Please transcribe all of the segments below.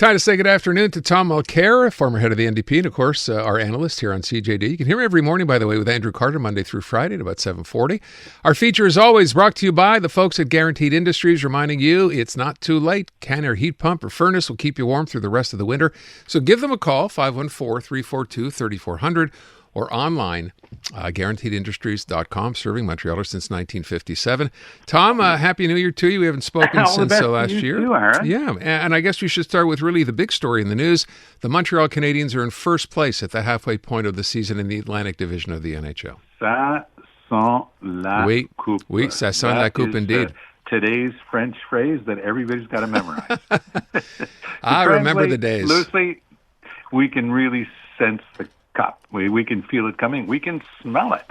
Time to say good afternoon to Tom Mulcair, former head of the NDP, and of course, our analyst here on CJAD. You can hear me every morning, by the way, with Andrew Carter, Monday through Friday at about 7:40. Our feature is always brought to you by the folks at Guaranteed Industries, reminding you it's not too late. Can-Air heat pump or furnace will keep you warm through the rest of the winter. So give them a call, 514-342-3400, or online, guaranteedindustries.com, serving Montrealers since 1957. Tom, Happy New Year to you. We haven't spoken since last year. Too, Aaron. Yeah, and I guess we should start with really the big story in the news. The Montreal Canadiens are in first place at the halfway point of the season in the Atlantic Division of the NHL. Ça sent la coupe. Oui, ça sent la coupe indeed. Today's French phrase that everybody's got to memorize. I remember the days. Loosely, we can really sense the cup. We can feel it coming. We can smell it.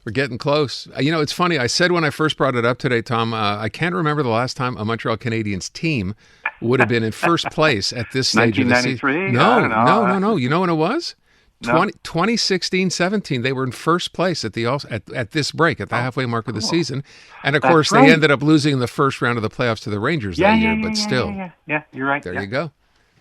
We're getting close. You know, it's funny. I said when I first brought it up today, Tom, I can't remember the last time a Montreal Canadiens team would have been in first place at this stage of the season. 1993? No. You know when it was? No. 2016-17. They were in first place at this break, at the halfway mark of the season. And, of course, right. They ended up losing in the first round of the playoffs to the Rangers that year. But still. Yeah, you're right. There you go.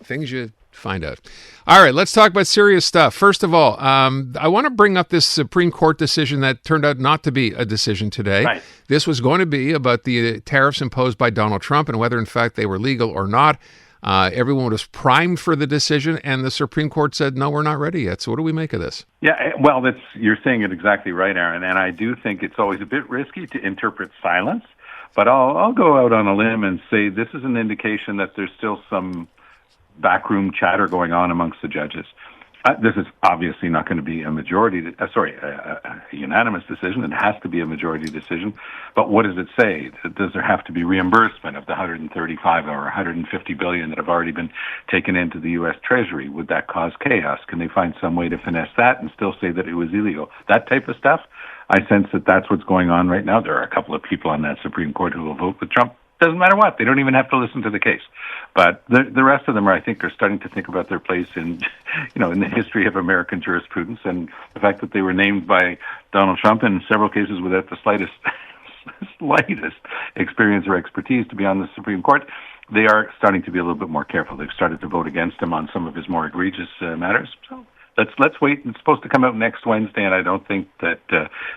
Things you find out. All right, let's talk about serious stuff. First of all, I want to bring up this Supreme Court decision that turned out not to be a decision today. Right. This was going to be about the tariffs imposed by Donald Trump and whether, in fact, they were legal or not. Everyone was primed for the decision, and the Supreme Court said, no, we're not ready yet. So what do we make of this? Yeah, well, you're saying it exactly right, Aaron, and I do think it's always a bit risky to interpret silence, but I'll go out on a limb and say this is an indication that there's still some backroom chatter going on amongst the judges. This is obviously not going to be a unanimous decision. It has to be a majority decision. But what does it say? Does there have to be reimbursement of the 135 or 150 billion that have already been taken into the U.S. Treasury? Would that cause chaos? Can they find some way to finesse that and still say that it was illegal? That type of stuff. I sense that that's what's going on right now. There are a couple of people on that Supreme Court who will vote with Trump. Doesn't matter what. They don't even have to listen to the case. But the rest of them, I think, are starting to think about their place in the history of American jurisprudence, and the fact that they were named by Donald Trump in several cases without the slightest experience or expertise to be on the Supreme Court. They are starting to be a little bit more careful. They've started to vote against him on some of his more egregious matters. So let's wait. It's supposed to come out next Wednesday, and I don't think that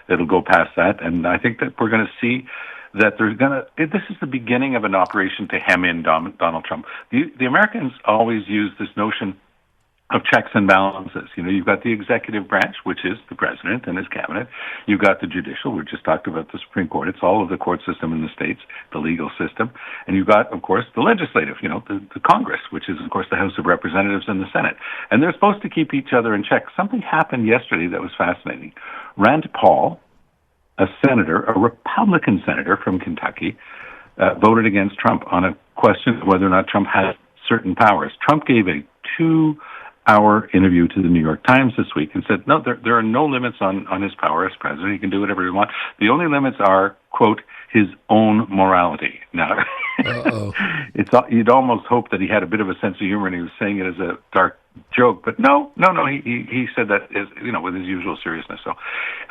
it'll go past that. And I think that we're going to see that this is the beginning of an operation to hem in Donald Trump. The Americans always use this notion of checks and balances. You've got the executive branch, which is the president and his cabinet. You've got the judicial. We just talked about the Supreme Court. It's all of the court system in the states, the legal system. And you've got, of course, the legislative, the Congress, which is, of course, the House of Representatives and the Senate. And they're supposed to keep each other in check. Something happened yesterday that was fascinating. Rand Paul, a Republican senator from Kentucky, voted against Trump on a question of whether or not Trump has certain powers. Trump gave a 2-hour interview to the New York Times this week and said, no, there are no limits on his power as president. He can do whatever he wants. The only limits are, quote, his own morality. Now, you'd almost hope that he had a bit of a sense of humor and he was saying it as a dark joke, but no. He said that with his usual seriousness. So,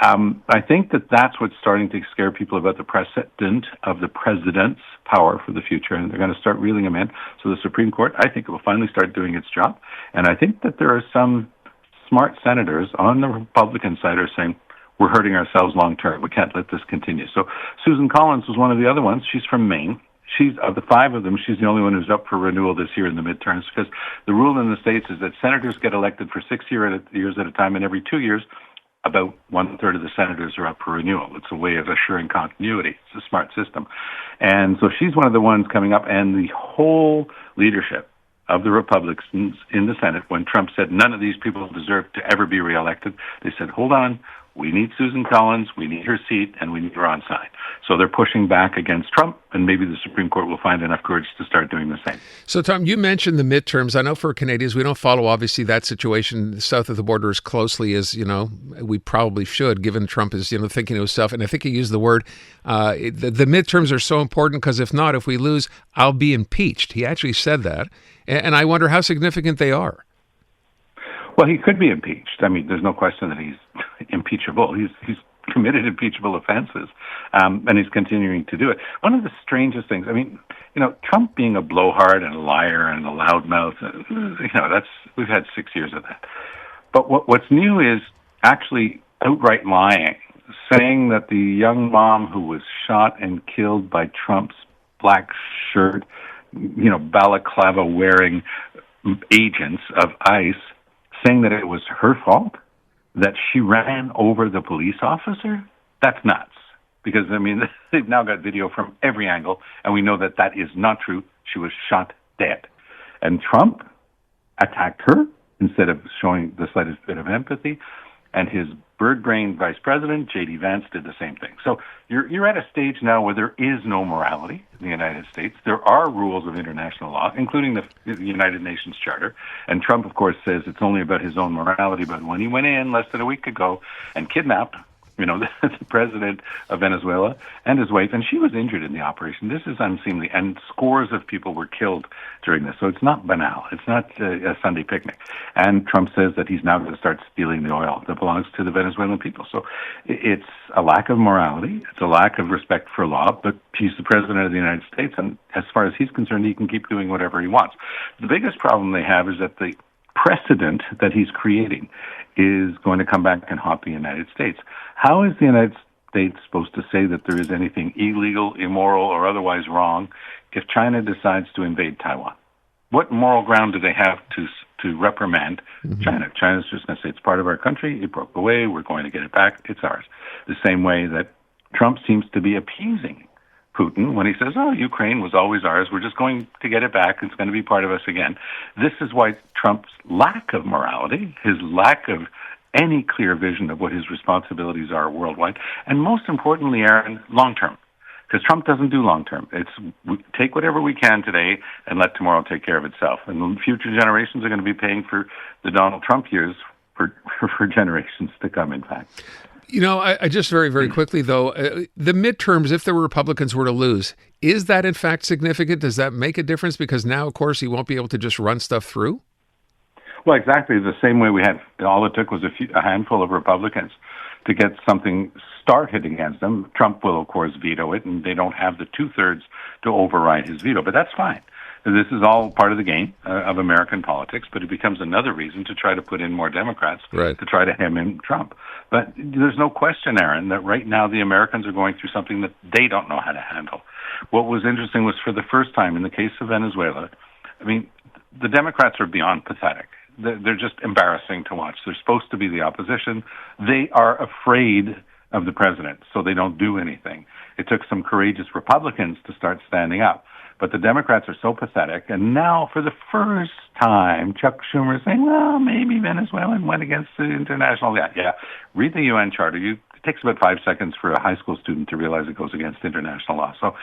I think that that's what's starting to scare people about the precedent of the president's power for the future, and they're going to start reeling him in. So the Supreme Court, I think, will finally start doing its job, and I think that there are some smart senators on the Republican side who are saying, we're hurting ourselves long term. We can't let this continue. So Susan Collins was one of the other ones. She's from Maine. Of the 5 of them, she's the only one who's up for renewal this year in the midterms, because the rule in the states is that senators get elected for 6 years at a time, and every 2 years, about 1/3 of the senators are up for renewal. It's a way of assuring continuity. It's a smart system. And so she's one of the ones coming up, and the whole leadership of the Republicans in the Senate, when Trump said none of these people deserve to ever be reelected, they said, hold on, we need Susan Collins, we need her seat, and we need her on side. So they're pushing back against Trump, and maybe the Supreme Court will find enough courage to start doing the same. So, Tom, you mentioned the midterms. I know for Canadians, we don't follow, obviously, that situation south of the border as closely as, we probably should, given Trump is, thinking to himself. And I think he used the word, the midterms are so important because if not, if we lose, I'll be impeached. He actually said that. And I wonder how significant they are. Well, he could be impeached. I mean, there's no question that he's impeachable. He's committed impeachable offenses, and he's continuing to do it. One of the strangest things, I mean, Trump being a blowhard and a liar and a loudmouth, we've had 6 years of that. But what's new is actually outright lying, saying that the young mom who was shot and killed by Trump's black shirt, balaclava-wearing agents of ICE, saying that it was her fault, that she ran over the police officer. That's nuts. Because, they've now got video from every angle, and we know that that is not true. She was shot dead. And Trump attacked her instead of showing the slightest bit of empathy. And his bird-brained vice president, J.D. Vance, did the same thing. So you're at a stage now where there is no morality in the United States. There are rules of international law, including the United Nations Charter. And Trump, of course, says it's only about his own morality. But when he went in less than a week ago and kidnapped the president of Venezuela and his wife, and she was injured in the operation. This is unseemly, and scores of people were killed during this. So it's not banal. It's not a Sunday picnic. And Trump says that he's now going to start stealing the oil that belongs to the Venezuelan people. So it's a lack of morality. It's a lack of respect for law, but he's the president of the United States, and as far as he's concerned, he can keep doing whatever he wants. The biggest problem they have is that the precedent that he's creating is going to come back and haunt the United States. How is the United States supposed to say that there is anything illegal, immoral, or otherwise wrong if China decides to invade Taiwan? What moral ground do they have to reprimand China? China's just going to say it's part of our country, it broke away, we're going to get it back, it's ours. The same way that Trump seems to be appeasing Putin when he says, Ukraine was always ours, we're just going to get it back, it's going to be part of us again. This is why Trump's lack of morality, his lack of any clear vision of what his responsibilities are worldwide, and most importantly, Aaron, long-term. Because Trump doesn't do long-term. It's take whatever we can today and let tomorrow take care of itself. And future generations are going to be paying for the Donald Trump years for generations to come, in fact. I just very, very quickly, though, the midterms, if the Republicans were to lose, is that in fact significant? Does that make a difference? Because now, of course, he won't be able to just run stuff through? Well, exactly. The same way we had, all it took was a handful of Republicans to get something started against them. Trump will, of course, veto it, and they don't have the two-thirds to override his veto. But that's fine. This is all part of the game of American politics, but it becomes another reason to try to put in more Democrats to try to hem in Trump. But there's no question, Aaron, that right now the Americans are going through something that they don't know how to handle. What was interesting was for the first time in the case of Venezuela, the Democrats are beyond pathetic. They're just embarrassing to watch. They're supposed to be the opposition. They are afraid of the president, so they don't do anything. It took some courageous Republicans to start standing up. But the Democrats are so pathetic, and now for the first time, Chuck Schumer is saying, well, maybe Venezuela went against the international law. Yeah, read the UN Charter. It takes about 5 seconds for a high school student to realize it goes against international law. So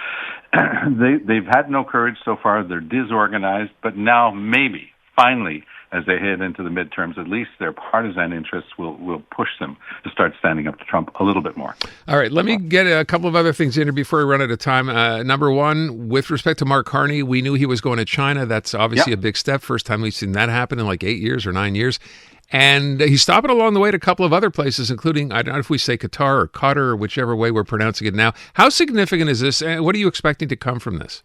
they've had no courage so far. They're disorganized, but now maybe, finally, as they head into the midterms, at least their partisan interests will push them to start standing up to Trump a little bit more. All right, let me get a couple of other things in here before we run out of time. Number one, with respect to Mark Carney, we knew he was going to China. That's obviously a big step. First time we've seen that happen in like 8 years or 9 years. And he's stopping along the way to a couple of other places, including, I don't know if we say Qatar or Qatar or whichever way we're pronouncing it now. How significant is this? And what are you expecting to come from this?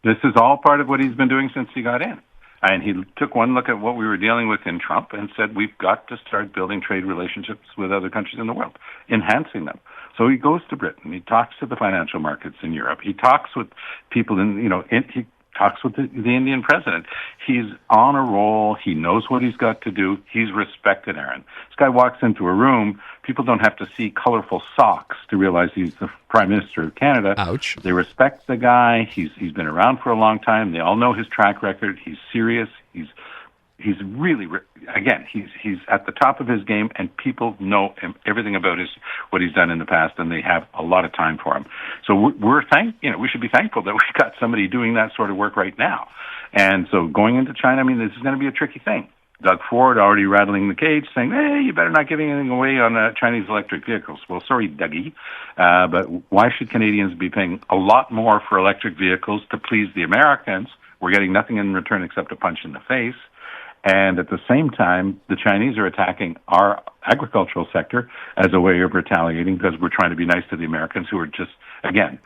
This is all part of what he's been doing since he got in. And he took one look at what we were dealing with in Trump and said, we've got to start building trade relationships with other countries in the world, enhancing them. So he goes to Britain. He talks to the financial markets in Europe. He talks with people he talks with the Indian president. He's on a roll. He knows what he's got to do. He's respected, Aaron. This guy walks into a room. People don't have to see colorful socks to realize he's the Prime Minister of Canada. Ouch. They respect the guy. He's been around for a long time. They all know his track record. He's serious. He's really, again, he's at the top of his game, and people know everything about what he's done in the past, and they have a lot of time for him. So we should be thankful that we've got somebody doing that sort of work right now. And so going into China, this is going to be a tricky thing. Doug Ford already rattling the cage, saying, hey, you better not give anything away on Chinese electric vehicles. Well, sorry, Dougie, but why should Canadians be paying a lot more for electric vehicles to please the Americans? We're getting nothing in return except a punch in the face. And at the same time, the Chinese are attacking our agricultural sector as a way of retaliating because we're trying to be nice to the Americans who are just, again,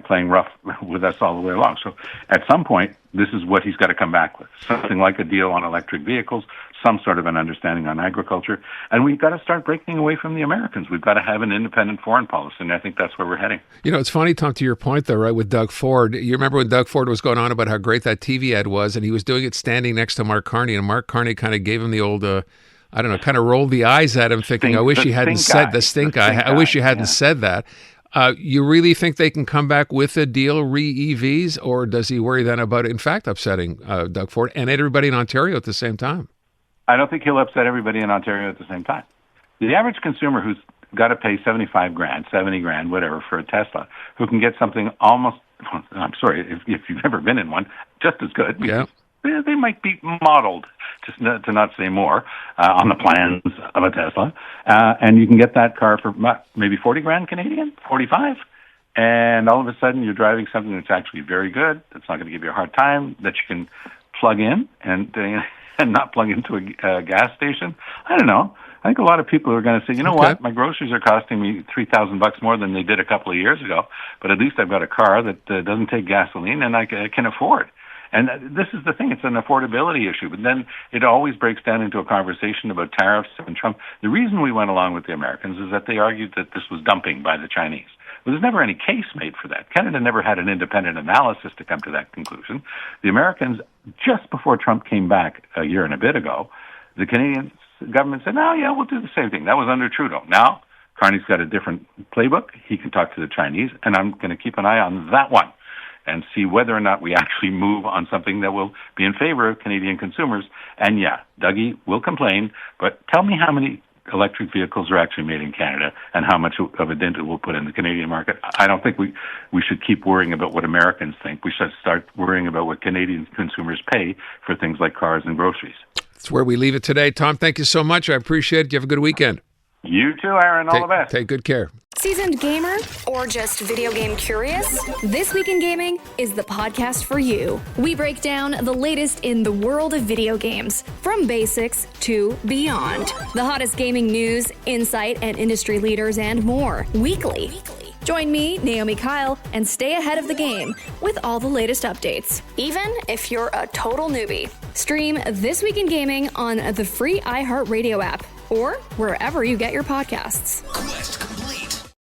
playing rough with us all the way along. So at some point, this is what he's got to come back with. Something like a deal on electric vehicles, some sort of an understanding on agriculture. And we've got to start breaking away from the Americans. We've got to have an independent foreign policy. And I think that's where we're heading. It's funny, Tom, to your point, though, right, with Doug Ford. You remember when Doug Ford was going on about how great that TV ad was, and he was doing it standing next to Mark Carney, and Mark Carney kind of gave him the old, kind of rolled the eyes at him, thinking, I wish you hadn't said the stink eye. I wish you hadn't said that. You really think they can come back with a deal re-EVs, or does he worry then about, in fact, upsetting Doug Ford and everybody in Ontario at the same time? I don't think he'll upset everybody in Ontario at the same time. The average consumer who's got to pay $75,000, $70,000, whatever, for a Tesla, who can get something almost, I'm sorry, if you've never been in one, just as good. Yeah. They might be modeled, to not say more, on the plans of a Tesla. And you can get that car for maybe $40,000 Canadian, 45. And all of a sudden you're driving something that's actually very good, that's not going to give you a hard time, that you can plug in and not plug into a gas station. I don't know. I think a lot of people are going to say, you know what, my groceries are costing me $3,000 more than they did a couple of years ago, but at least I've got a car that doesn't take gasoline and I can afford. And this is the thing, it's an affordability issue. But then it always breaks down into a conversation about tariffs and Trump. The reason we went along with the Americans is that they argued that this was dumping by the Chinese. But there's never any case made for that. Canada never had an independent analysis to come to that conclusion. The Americans, just before Trump came back a year and a bit ago, the Canadian government said, no, yeah, we'll do the same thing. That was under Trudeau. Now, Carney's got a different playbook. He can talk to the Chinese, and I'm going to keep an eye on that one and see whether or not we actually move on something that will be in favor of Canadian consumers. And yeah, Dougie will complain, but tell me how many electric vehicles are actually made in Canada and how much of a dent it will put in the Canadian market. I don't think we should keep worrying about what Americans think. We should start worrying about what Canadian consumers pay for things like cars and groceries. That's where we leave it today. Tom, thank you so much. I appreciate it. You have a good weekend. You too, Aaron. All the best. Take good care. Seasoned gamer or just video game curious? This Week in Gaming is the podcast for you. We break down the latest in the world of video games, from basics to beyond. The hottest gaming news, insight, and industry leaders and more, weekly. Join me, Naomi Kyle, and stay ahead of the game with all the latest updates, even if you're a total newbie. Stream This Week in Gaming on the free iHeartRadio app or wherever you get your podcasts.